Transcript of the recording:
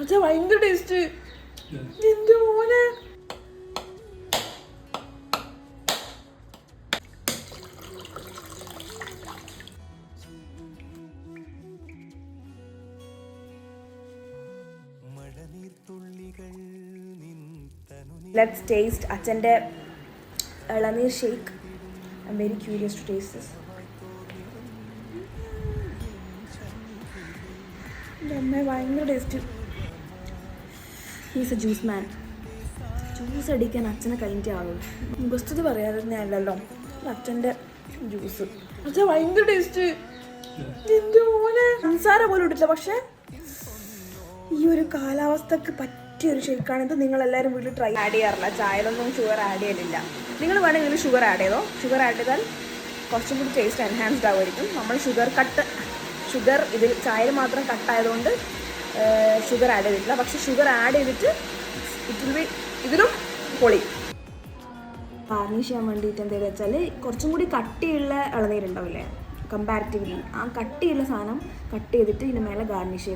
അച്ഛാ ഭയങ്കര ടേസ്റ്റ്. എന്റെ മോനെ ലെറ്റ്സ് ടേസ്റ്റ് അച്ഛൻ്റെ ഇളനീർ shake. I am very curious to taste this. എൻ്റെ ഭയങ്കര taste. He's a juice man. Juice അടിക്കാൻ അച്ഛനെ കഴിഞ്ഞിട്ടേ ആളുള്ളൂ. വസ്തുത പറയാതിരുന്നല്ലോ അച്ഛൻ്റെ ജ്യൂസ്. അച്ഛൻ ഭയങ്കര ടേസ്റ്റ്. എൻ്റെ മോനെ പഞ്ചസാര പോലും ഇട്ടില്ല. പക്ഷേ ഈ ഒരു കാലാവസ്ഥക്ക് പറ്റിയൊരു ഷേക്കാണിത്. നിങ്ങളെല്ലാവരും വീട്ടിൽ ട്രൈ ആഡ് ചെയ്യാറില്ല. ചായയിലൊന്നും ഷുഗർ ആഡ് ചെയ്യലില്ല. നിങ്ങൾ വേണമെങ്കിൽ ഷുഗർ ആഡ് ചെയ്തോ. ഷുഗർ ആഡ് ചെയ്താൽ കുറച്ചും കൂടി ടേസ്റ്റ് എൻഹാൻസ്ഡ് ആവുമായിരിക്കും. നമ്മൾ ഷുഗർ ഇതിൽ ചായയിൽ മാത്രം കട്ടായതുകൊണ്ട് ഷുഗർ ആഡ് ചെയ്തിട്ടില്ല. പക്ഷെ ഷുഗർ ആഡ് ചെയ്തിട്ട് ഇതിലും പൊളി. ഗാർണിഷ് ചെയ്യാൻ വേണ്ടിയിട്ട് എന്താണെന്ന് വെച്ചാൽ കുറച്ചും കൂടി കട്ടിയുള്ള ഇളനീരുണ്ടാവില്ലേ കമ്പാരിറ്റീവ്ലി, ആ കട്ടിയുള്ള സാധനം കട്ട് ചെയ്തിട്ട് ഇതിന് മേലെ ഗാർണിഷ് ചെയ്യും.